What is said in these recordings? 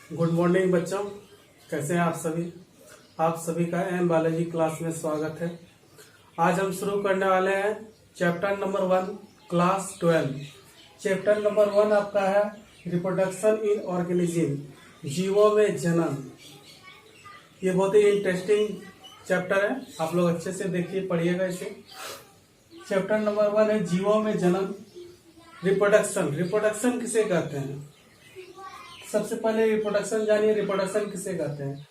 Good morning बच्चों, कैसे हैं आप सभी का एम बायोलॉजी क्लास में स्वागत है। आज हम शुरू करने वाले हैं chapter number 1 class 12। Chapter number 1 आपका है रिप्रोडक्शन इन ऑर्गेनिज्म, जीवों में जनन। ये बहुत ही इंटरेस्टिंग चैप्टर है, आप लोग अच्छे से देखिए, पढ़िएगा इसे। चैप्टर नंबर 1 है जीवों में जनन। रिप्रोडक्शन किसे कहते हैं? सबसे पहले रिप्रोडक्शन जानिए। रिप्रोडक्शन किसे कहते हैं?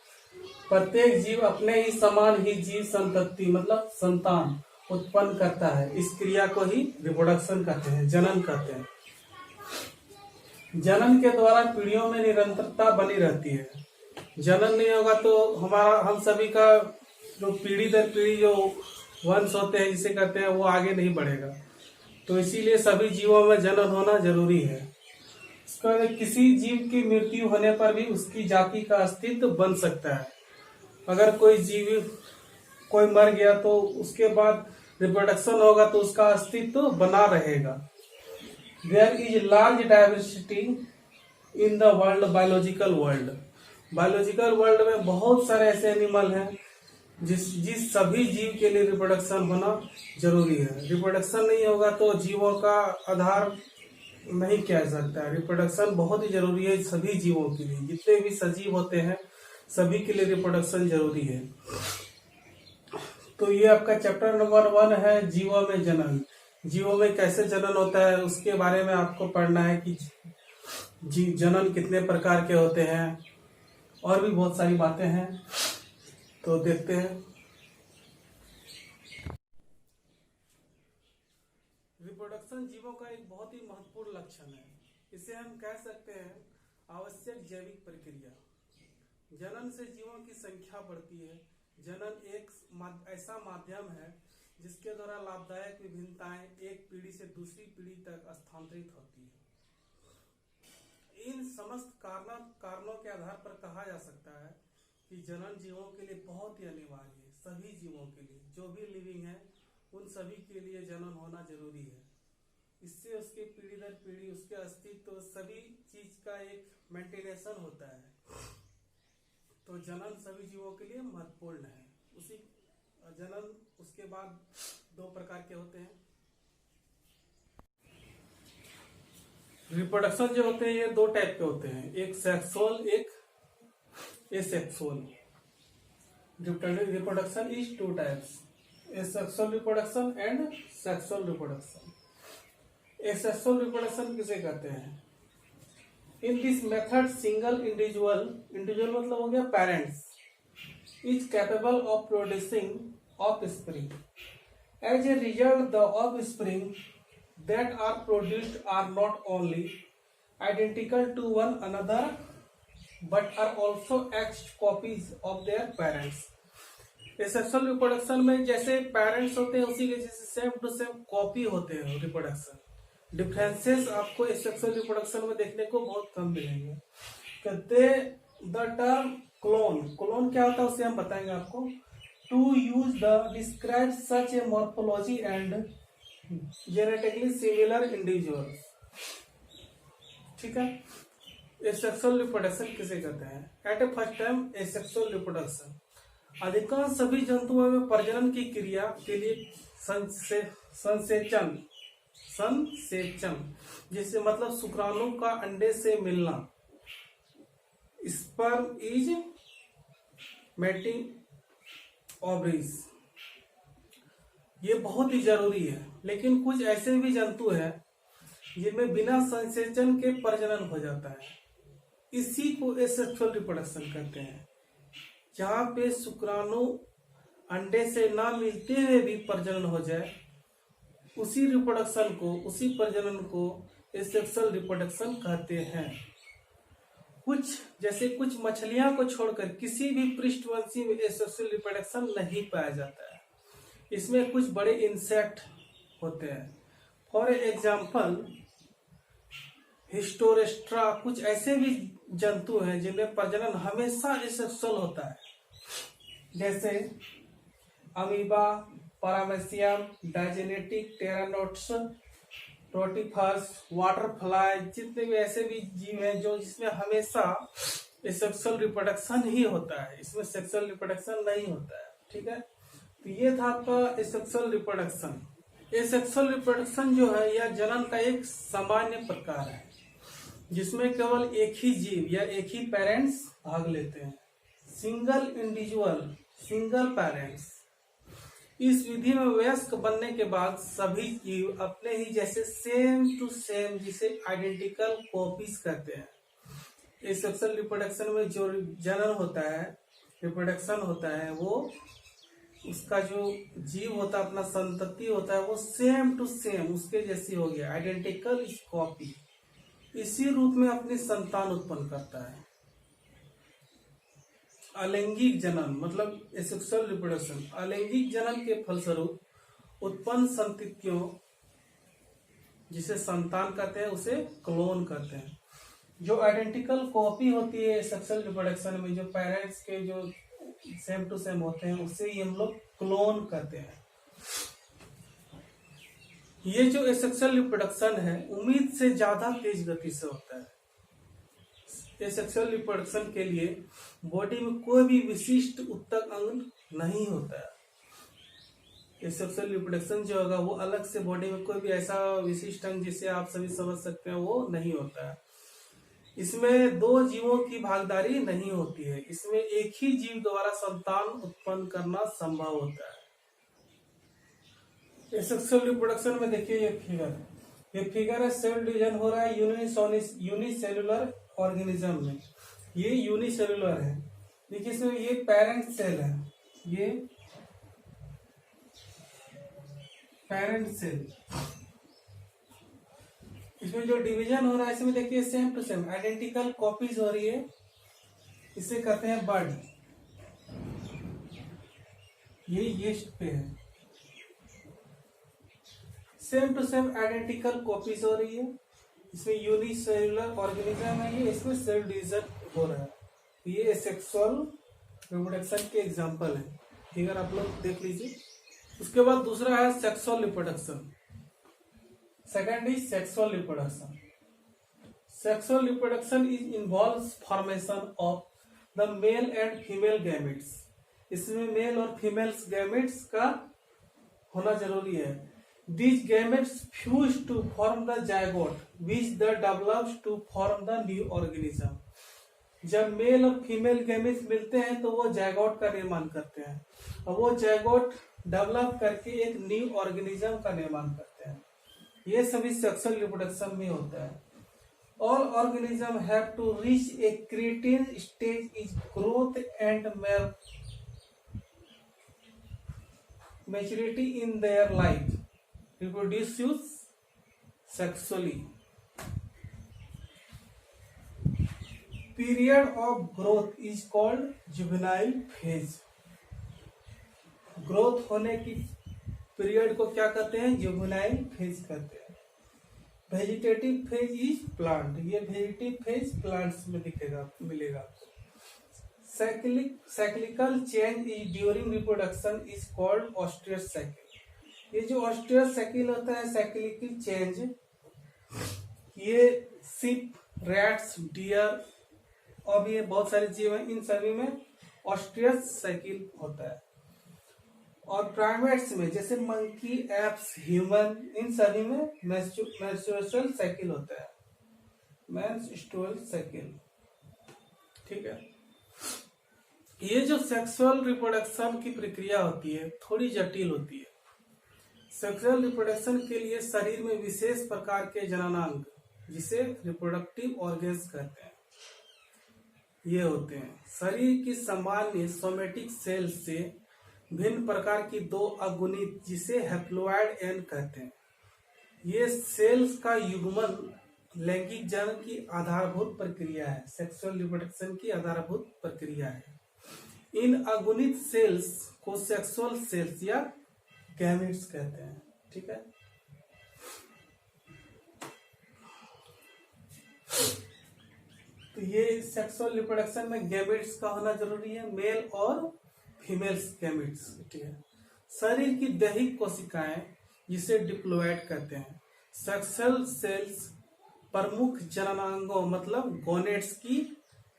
प्रत्येक जीव अपने ही समान ही जीव संतति मतलब संतान उत्पन्न करता है। इस क्रिया को ही रिप्रोडक्शन कहते हैं, जनन कहते हैं। जनन के द्वारा पीढ़ियों में निरंतरता बनी रहती है। जनन नहीं होगा तो हम सभी का जो पीढ़ी दर पीढ़ी जो वंश होते हैं, जिसे कहते हैं, वो आगे नहीं बढ़ेगा। तो इसीलिए सभी जीवों में जनन होना जरूरी है। किसी जीव की मृत्यु होने पर भी उसकी जाति का अस्तित्व बन सकता है। अगर कोई मर गया तो उसके बाद रिप्रोडक्शन होगा तो उसका अस्तित्व बना रहेगा। There is large diversity in the world, biological world में बहुत सारे ऐसे एनिमल हैं जिस सभी जीव के लिए रिप्रोडक्शन होना जरूरी है। रिप्रोडक्शन नहीं होगा तो जीवों का आधार नहीं किया जा सकता है। रिप्रोडक्शन बहुत ही जरूरी है सभी जीवों के लिए। जितने भी सजीव होते हैं सभी के लिए रिप्रोडक्शन जरूरी है। तो ये आपका चैप्टर नंबर 1 है जीवों में जनन। जीवों में कैसे जनन होता है उसके बारे में आपको पढ़ना है कि जनन कितने प्रकार के होते हैं, और भी बहुत सारी बातें हैं। तो देखते हैं। रिप्रोडक्शन जीवों का एक बहुत ही महत्वपूर्ण लक्षण है। इसे हम कह सकते हैं आवश्यक जैविक प्रक्रिया। जनन से जीवों की संख्या बढ़ती है। जनन एक ऐसा माध्यम है जिसके द्वारा लाभदायक विभिन्नताएं एक पीढ़ी से दूसरी पीढ़ी तक स्थानांतरित होती है। इन समस्त कारणों के आधार पर कहा जा सकता है कि जनन जीवों के लिए बहुत ही अनिवार्य है। सभी जीवों के लिए, जो भी लिविंग है, उन सभी के लिए जनन होना जरूरी है। इससे उसके पीढ़ी दर पीढ़ी उसके अस्तित्व सभी चीज का एक मेंटेनेशन होता है। तो जनन सभी जीवों के लिए महत्वपूर्ण है। उसी जनन उसके बाद 2 प्रकार के होते हैं। रिप्रोडक्शन जो होते हैं ये 2 टाइप के होते हैं, एक सेक्सुअल, एक asexual. Reproduction is 2 types, asexual reproduction and sexual reproduction. Asexual reproduction किसे कहते हैं? In this method single individual मतलब हो गया parents, is capable of producing offspring. As a result, the offspring that are produced are not only identical to one another but are also exact copies of their parents. Sexual reproduction में जैसे parents होते हैं उसी के जैसे same to same copy होते हैं reproduction. Differences आपको सेक्सुअल रिप्रोडक्शन में देखने को बहुत कम मिलेंगे। कहते द टर्म क्लोन क्या होता है उसे हम बताएंगे आपको। To use the describe such a morphology and genetically similar individuals. ठीक है, एसेक्सुअल रिप्रोडक्शन किसे कहते हैं? At a first time asexual reproduction अधिकांश सभी जंतुओं में प्रजनन की क्रिया के लिए संसेचन जिससे मतलब शुक्राणु का अंडे से मिलना, स्पर्म इज मेटिंग ओवरीज, ये बहुत ही जरूरी है। लेकिन कुछ ऐसे भी जंतु हैं जिनमें बिना संसेचन के प्रजनन हो जाता है। इसी को एसेक्सुअल रिप्रोडक्शन कहते हैं, जहां पे शुक्राणु अंडे से ना मिलते हुए भी प्रजनन हो जाए। उसी प्रजनन को एसेक्सुअल रिप्रोडक्शन कहते हैं। कुछ मछलियां को छोड़कर किसी भी पृष्ठवंशी में एसेक्सुअल रिप्रोडक्शन नहीं पाया जाता है। इसमें कुछ बड़े इंसेक्ट होते हैं, फॉर एग्जाम्पल हिस्टोरेस्ट्रा। कुछ ऐसे भी जंतु हैं जिनमें प्रजनन हमेशा एसेक्सुअल होता है, जैसे अमीबा, पैरामेसियम, डायजेनेटिक, टेरानोट्स, रोटीफर्स, वाटर फ्लाई। जितने भी ऐसे भी जीव हैं जो जिसमें हमेशा ये सेक्सुअल रिप्रोडक्शन ही होता है, इसमें सेक्सुअल रिप्रोडक्शन नहीं होता है। ठीक है, तो ये था आपका सेक्सुअल रिप्रोडक्शन। ये सेक्सुअल रिप्रोडक्शन जो है यह जनन का एक सामान्य प्रकार है जिसमें केवल एक ही जीव या एक ही पेरेंट्स भाग लेते हैं, सिंगल इंडिविजुअल, सिंगल पेरेंट्स। इस विधि में वयस्क बनने के बाद सभी जीव अपने ही जैसे सेम टू सेम, जिसे आइडेंटिकल कॉपीज कहते हैं। इस सेक्सुअल रिप्रोडक्शन में जो जनन होता है, रिप्रोडक्शन होता है, वो उसका जो जीव होता है, अपना संतति होता है, वो सेम टू सेम उसके जैसी हो गया, आइडेंटिकल इज कॉपी। इसी रूप में अपनी संतान उत्पन्न करता है। अलैंगिक जनन मतलब सेक्सुअल रिप्रोडक्शन, अलैंगिक जनन के फलस्वरूप उत्पन्न संततियों, जिसे संतान कहते हैं, उसे क्लोन कहते हैं। जो आइडेंटिकल कॉपी होती है सेक्सुअल रिप्रोडक्शन में, जो पेरेंट्स के जो सेम टू सेम होते हैं, उसे ही हम लोग क्लोन कहते हैं। ये जो सेक्सुअल रिप्रोडक्शन है उम्मीद से ज्यादा तेज गति से होता है। सेक्सुअल रिप्रोडक्शन के लिए बॉडी में कोई भी विशिष्ट उत्तक अंग नहीं होता है। सेक्सुअल रिप्रोडक्शन जो होगा वो अलग से बॉडी में कोई भी ऐसा विशिष्ट अंग जिसे आप सभी समझ सकते हैं वो नहीं होता है। इसमें दो जीवों की भागीदारी नहीं होती है, इसमें एक ही जीव द्वारा संतान उत्पन्न करना संभव होता है। सेक्सुअल रिप्रोडक्शन में देखिए ये फिगर है, सेल डिवीजन हो रहा है यूनिसेलुलर ऑर्गेनिज्म में। ये यूनिसेलुलर है, देखिए इसमें ये पेरेंट सेल है, ये पेरेंट सेल। इसमें जो डिवीजन हो रहा है इसमें देखिए same to same identical copies हो रही है, इसे कहते हैं बड। ये यीस्ट पे है, same to same identical copies हो रही है। इसमें यूनिसेलुलर ऑर्गेनिज्म है ये, इसमें सेल डिवीजन हो रहा है। ये सेक्सुअल रिप्रोडक्शन के एग्जांपल है, फिगर आप लोग देख लीजिए। उसके बाद दूसरा है sexual reproduction. Second is sexual reproduction. Sexual reproduction is involves formation of the male and female gametes. इसमें मेल और फीमेल्स गैमेट्स का होना जरूरी है। These gametes fuse to form the zygote, which then develops to form the new organism. जब mail और female gametes मिलते हैं तो वो जायगोट का निर्माण करते हैं और वो जायगोट डेवलप करके एक न्यू ऑर्गेनिज्म का निर्माण करते हैं। ये सभी सेक्सुअल रिप्रोडक्शन में होता है। All organisms have to reach a creatine stage is growth and maturity in their life. Reproduces sexually. Period of growth is called juvenile phase. Growth होने की पीरियड को क्या कहते हैं? जुवेनाइल फेज कहते हैं। वेजिटेटिव फेज इज प्लांट, ये vegetative phase plants में दिखेगा, मिलेगा आपको। Cyclical change is during reproduction is called oestrous cycle. ये जो ऑस्ट्रियस साइकिल होता है, साइक्लिकल चेंज, ये शिप, रैट्स, डियर और भी बहुत सारे जीव हैं, इन सभी में ऑस्ट्रियस साइकिल होता है। और प्राइमेट्स में जैसे मंकी, एप्स, ह्यूमन, इन सभी में मेंस्ट्रुअल साइकिल होता है, मेंस्ट्रुअल साइकिल। ठीक है, ये जो सेक्सुअल रिप्रोडक्शन की प्रक्रिया होती है थोड़ी जटिल होती है। सेक्सुअल रिप्रोडक्शन के लिए शरीर में विशेष प्रकार के जननांग, जिसे रिप्रोडक्टिव ऑर्गन्स कहते हैं, ये होते हैं। शरीर की सामान्य सोमेटिक सेल से भिन्न प्रकार की दो अगुणित, जिसे हैप्लॉइड एन कहते हैं। ये सेल्स का युग्मन लैंगिक जनन की आधारभूत प्रक्रिया है, सेक्सुअल रिप्रोडक्शन की आधारभूत प्रक्रिया है। इन अगुणित सेल्स को सेक्सुअल सेल्स या गैमेट्स कहते हैं। ठीक है, तो ये सेक्सुअल रिप्रोडक्शन में गैमेट्स का होना जरूरी है, मेल और फीमेल्स गैमेट्स। ठीक है, शरीर की दैहिक कोशिकाएं, जिसे डिप्लॉइड कहते हैं, सेक्सुअल सेल्स प्रमुख जननांगों मतलब गोनेट्स की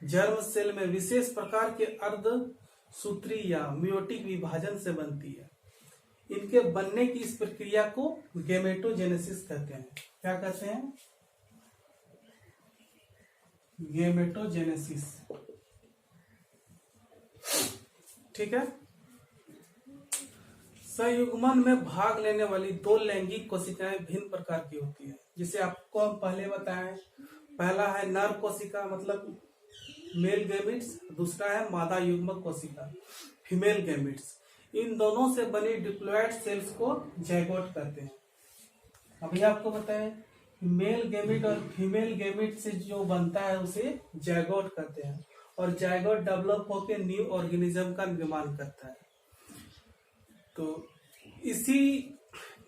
जर्म सेल में विशेष प्रकार के अर्धसूत्री या मियोटिक विभाजन से बनती है। इनके बनने की इस प्रक्रिया को गैमेटोजेनेसिस कहते हैं। क्या कहते हैं? गैमेटोजेनेसिस। ठीक है। संयुग्मन में भाग लेने वाली दो लैंगिक कोशिकाएं भिन्न प्रकार की होती है, जिसे आपको हम पहले बताएं। पहला है नर कोशिका मतलब मेल गैमेट्स, दूसरा है मादा युग्मक कोशिका फीमेल गैमेट्स। इन दोनों से बनी डिप्लॉयड सेल्स को जाइगोट कहते हैं। अभी आपको बताएं मेल गैमेट और फीमेल गैमेट से जो बनता है उसे जाइगोट कहते हैं, और जाइगोट डेवलप होकर न्यू ऑर्गेनिज्म का निर्माण करता है। तो इसी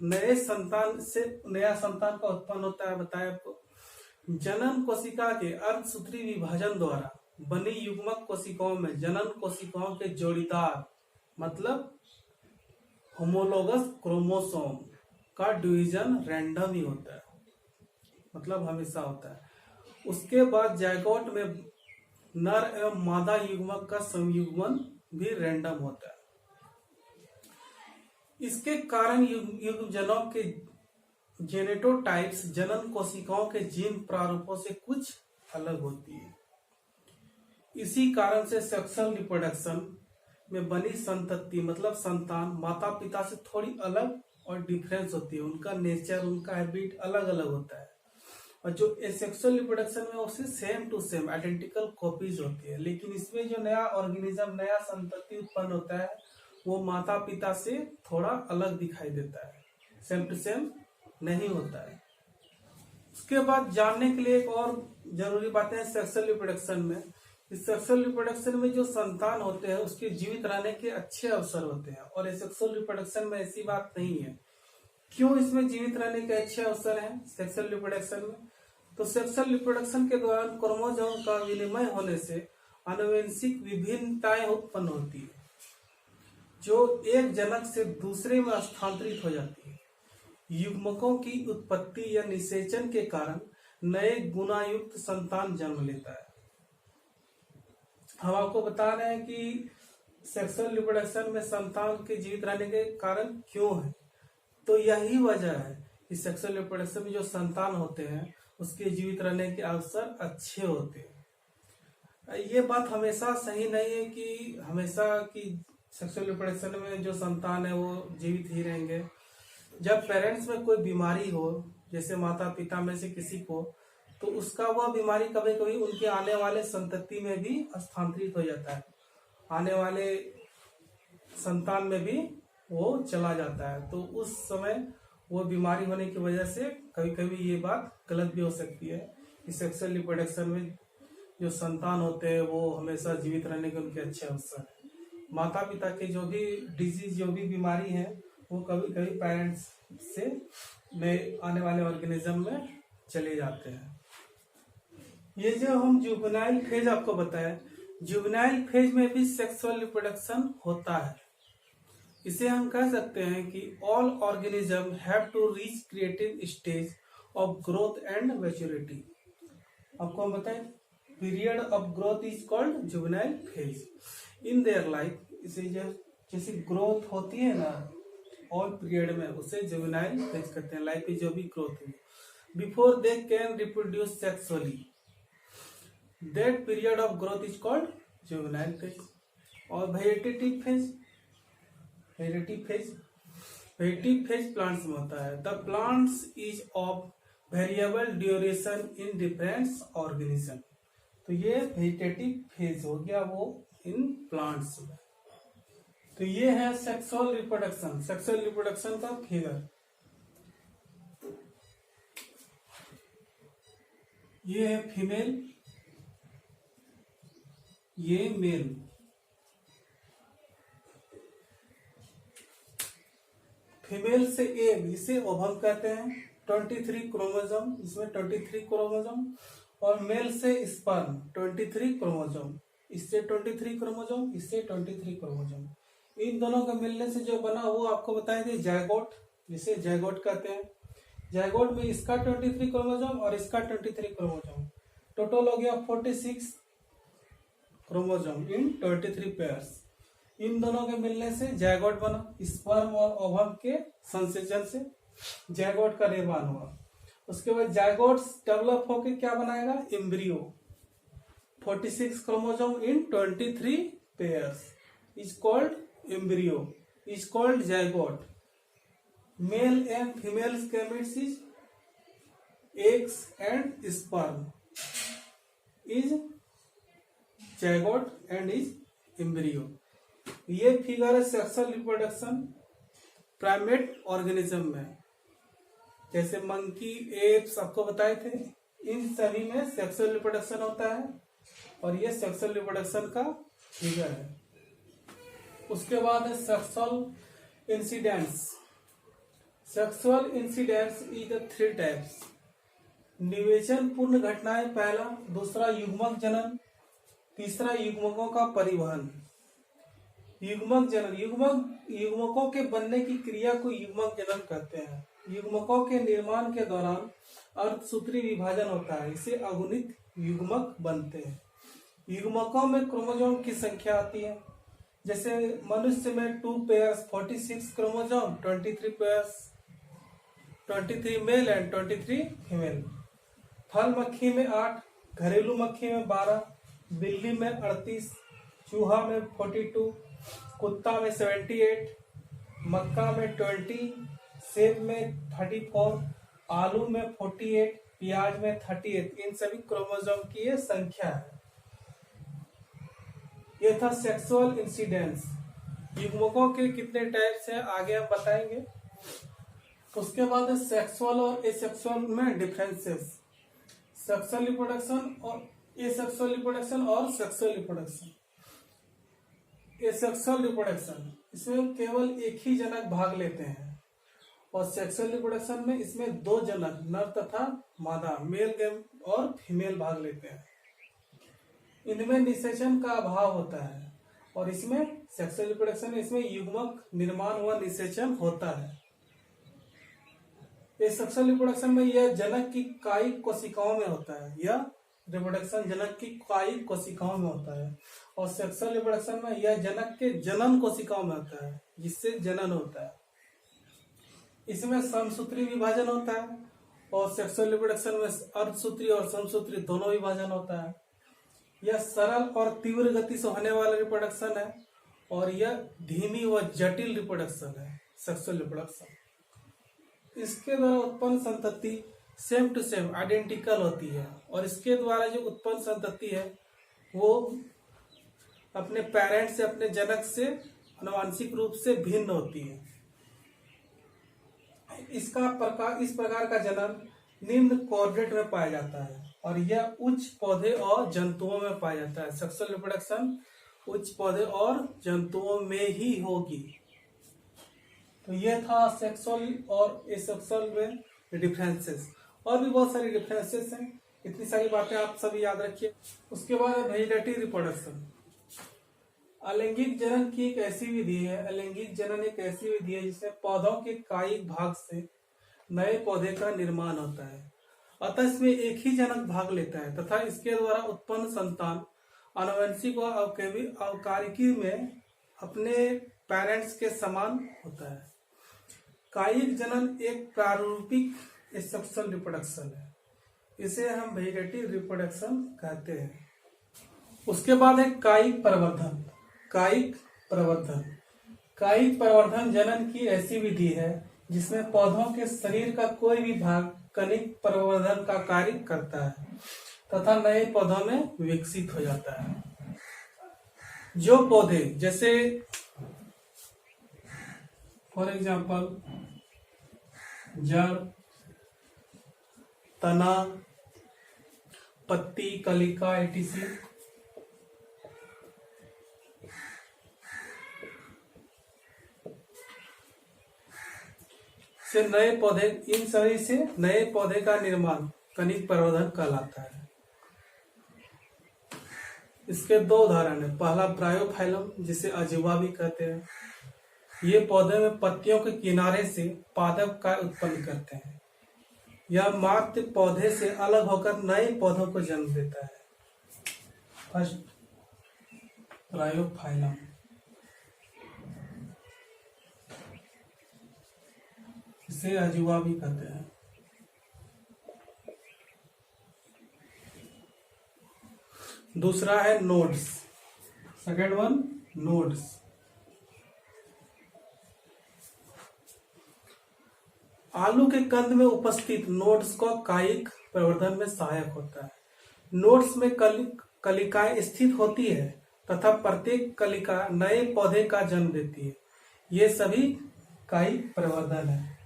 नए संतान से नया संतान का उत्पन्न होता है। बताया आपको जनन कोशिका के अर्धसूत्री विभाजन द्वारा बनी युग्मक कोशिकाओं में जनन कोशिकाओं के जोड़ीदार मतलब होमोलोगस क्रोमोसोम का डिवीजन रैंडम ही होता है, मतलब हमेशा होता है। उसके बाद जाइगोट में नर एवं मादा युग्मक का संयुग्मन भी रैंडम होता है। इसके कारण युग्मजनों के जेनेटोटाइप्स जनन कोशिकाओं के जीन प्रारूपों से कुछ अलग होती है। इसी कारण से सेक्सुअल रिप्रोडक्शन में बनी संतति मतलब संतान माता पिता से थोड़ी अलग और डिफरेंस होती है। उनका नेचर, उनका हैबिट अलग अलग होता है। और जो एसेक्सुअल रिप्रोडक्शन में उससे same to same identical copies होती है। लेकिन इसमें जो नया ऑर्गेनिज्म, नया संतति उत्पन्न होता है वो माता पिता से थोड़ा अलग दिखाई देता है, सेम टू सेम नहीं होता है। उसके बाद जानने के लिए एक और जरूरी बातें हैं सेक्सुअल रिप्रोडक्शन में। इस सेक्सुअल रिप्रोडक्शन में जो संतान होते हैं उसके जीवित रहने के अच्छे अवसर होते हैं, और सेक्सुअल रिप्रोडक्शन में ऐसी बात नहीं है। क्यों इसमें जीवित रहने के अच्छे अवसर हैं सेक्सुअल रिप्रोडक्शन में? तो सेक्सुअल रिप्रोडक्शन के दौरान क्रोमोसोम का विनिमय होने से आनुवंशिक विभिन्नताएं उत्पन्न होती है, जो एक जनक से दूसरे में स्थानांतरित हो जाती है। युग्मकों की उत्पत्ति या निषेचन के कारण नए गुणायुक्त संतान जन्म लेता है। हम आपको बता रहे हैं कि सेक्सुअल रिप्रोडक्शन में संतान के जीवित रहने के कारण क्यों है, तो यही वजह है कि सेक्सुअल रिप्रोडक्शन में जो संतान होते हैं उसके जीवित रहने के अवसर अच्छे होते हैं। ये बात हमेशा सही नहीं है कि हमेशा कि सेक्सुअल रिप्रोडक्शन में जो संतान है वो जीवित ही रहेंगे। जब पेरेंट्स में कोई बीमारी हो, जैसे माता पिता में से किसी को, तो उसका वह बीमारी कभी कभी उनके आने वाले संतति में भी स्थानांतरित हो जाता है, आने वाले संतान में भी वो चला जाता है। तो उस समय वो बीमारी होने की वजह से कभी कभी ये बात गलत भी हो सकती है कि सेक्सुअल रिप्रोडक्शन में जो संतान होते हैं वो हमेशा जीवित रहने के उनके अच्छे अवसर है। माता पिता के जो भी डिजीज, जो भी बीमारी है वो कभी कभी पेरेंट्स से नए आने वाले ऑर्गेनिज्म में चले जाते हैं। ये जो हम जुवेनाइल फेज आपको बताया, जुवेनाइल फेज में भी सेक्सुअल रिप्रोडक्शन होता है। इसे हम कह सकते हैं कि all organisms have to reach creative stage of growth and maturity. आपको हम बताएं period of growth is called juvenile phase in their life. इसे जैसे ग्रोथ होती है ना ऑल पीरियड में, उसे जुवेनाइल फेज कहते हैं। लाइफ की जो भी ग्रोथ है before they can reproduce sexually, that period of growth is called juvenile phase. और vegetative phase, vegetative phase plants में होता है। The plants is of variable duration in different organism. तो ये वेजिटेटिव फेज हो गया वो इन प्लांट्स में। तो ये है सेक्सुअल रिप्रोडक्शन, सेक्सुअल रिप्रोडक्शन का फिगर। ये है फीमेल, ये मेल। फीमेल से एग, इसे ओवम कहते हैं। 23 क्रोमोसोम, इसमें 23 क्रोमोसोम। और मेल से स्पर्म 23 क्रोमोसोम, इससे 23 क्रोमोसोम, इससे 23 क्रोमोसोम। इन दोनों का मिलने से जो बना वो आपको बताए थे जाइगोट, जिसे जाइगोट कहते हैं। जाइगोट में इसका 23 क्रोमोसोम और इसका 23 क्रोमोसोम, टोटल हो गया 46 क्रोमोसोम इन 23 पेयर्स। इन दोनों के मिलने से जायगोट बना, स्पर्म और ओवम के संसेचन से जायगोट का निर्माण हुआ। उसके बाद जायगोट डेवलप होकर क्या बनाएगा, embryo. 46 chromosome in 23 pairs is called embryo, is called zygote. Male and female gametes is eggs and sperm, is zygote and is embryo। ये फिगर है सेक्सुअल रिप्रोडक्शन प्राइमेट ऑर्गेनिज्म में, जैसे मंकी, एप्स आपको बताए थे, इन सभी में सेक्सुअल रिप्रोडक्शन होता है और ये सेक्सुअल रिप्रोडक्शन का फिगर है। उसके बाद है sexual incidents. Sexual incidents is the 3 types. निवेचन पूर्ण घटनाएं पहला, दूसरा युग्मक जनन, तीसरा युग्मकों का परिवहन। युग्मक जनन, युग्मकों के बनने की क्रिया को युग्मक जनन कहते हैं। युग्मकों के निर्माण के दौरान अर्धसूत्री विभाजन होता है, इसे अगुणित युग्मक बनते हैं। युग्मकों में क्रोमोसोम की संख्या आती है, जैसे मनुष्य में 2 pairs 46 chromosome, 23 pairs 23 male and 23 female. फल मक्खी में 8, घरेलू मक्खी में 12, बिल्ली में 38, चूहा में 42, कुत्ता में 78, मक्का में 20, सेब में 34, आलू में 48, प्याज में 38। इन सभी क्रोमोसोम की ये संख्या है। ये था सेक्सुअल इंसिडेंट्स। युग्मकों के कितने टाइप्स हैं आगे हम बताएंगे। उसके बाद सेक्सुअल और एसेक्सुअल में डिफरेंसेस। सेक्सुअल रिप्रोडक्शन और एसेक्सुअल रिप्रोडक्शन और सेक्सुअल रिप्रोडक्शन। एसेक्सुअल रिप्रोडक्शन इसमें केवल एक ही जनक भाग लेते हैं, और सेक्सुअल रिप्रोडक्शन में इसमें 2 जनक, नर तथा मादा, मेल गेम और फीमेल भाग लेते हैं। इनमें निषेचन का अभाव होता है, और इसमें सेक्सुअल रिप्रोडक्शन में इसमें युग्मक निर्माण व निषेचन होता है। सेक्सुअल रिप्रोडक्शन में यह जनक की कायिक कोशिकाओं में होता है, यह रिप्रोडक्शन जनक की कायिक कोशिकाओं में होता है, और सेक्सुअल रिप्रोडक्शन में यह जनक के जनन कोशिकाओं में होता है, जिससे जनन होता है। इसमें समसूत्री विभाजन होता है, और सेक्सुअल रिप्रोडक्शन में अर्धसूत्री और समसूत्री दोनों विभाजन होता है। यह सरल और तीव्र गति से होने वाला रिप्रोडक्शन है, और यह धीमी व जटिल रिप्रोडक्शन है, सेक्सुअल रिप्रोडक्शन। इसके द्वारा उत्पन्न संतति सेम टू सेम आइडेंटिकल होती है, और इसके द्वारा जो उत्पन्न संतति है वो अपने पेरेंट से, अपने जनक से आनुवांशिक रूप से भिन्न होती है। इस प्रकार का जनन निम्न कोऑर्डिनेट में पाया जाता है, और यह उच्च पौधे और जंतुओं में पाया जाता है। सेक्सुअल रिप्रोडक्शन उच्च पौधे और जंतुओं में ही होगी। तो यह था सेक्सुअल और एसेक्सुअल में डिफरेंसेस। और भी बहुत सारी डिफरेंसेस हैं, इतनी सारी बातें आप सभी याद रखिए। उसके बाद वेजिटेटिव रिप्रोडक्शन। अलैंगिक जनन की एक ऐसी विधि है, अलैंगिक जनन एक ऐसी विधि है जिसमें पौधों के कायिक भाग से नए पौधे का निर्माण होता है। अतः इसमें एक ही जनक भाग लेता है, तथा इसके द्वारा उत्पन्न संतान आनुवंशिक व अवकारिकी में अपने पेरेंट्स के समान होता है। कायिक जनन एक प्रारूपिक सेक्सुअल रिप्रोडक्शन है, इसे हम वेजिटेटिव रिप्रोडक्शन कहते हैं। उसके बाद है कायिक प्रवर्धन। कायिक प्रवर्धन जनन की ऐसी विधि है जिसमें पौधों के शरीर का कोई भी भाग कनिक प्रवर्धन का कार्य करता है तथा नए पौधों में विकसित हो जाता है। जो पौधे, जैसे फॉर एग्जाम्पल जड़, तना, पत्ती, कलिका etc, से नए पौधे, इन सभी से नए पौधे का निर्माण कनिक प्रवर्धन कहलाता है। इसके 2 उदाहरण है। पहला ब्रायोफाइलम, जिसे अजीवा भी कहते हैं। ये पौधे में पत्तियों के किनारे से पादप का उत्पन्न करते हैं। यह मात्र पौधे से अलग होकर नए पौधों को जन्म देता है। First Bryophyllum. इसे अजूबा भी कहते हैं। दूसरा है नोड्स। Second one nodes. आलू के कंद में उपस्थित नोड्स को कायिक प्रवर्धन में सहायक होता है। नोड्स में कलिकाएं स्थित होती है तथा प्रत्येक कलिका नए पौधे का जन्म देती है। ये सभी कायिक प्रवर्धन है।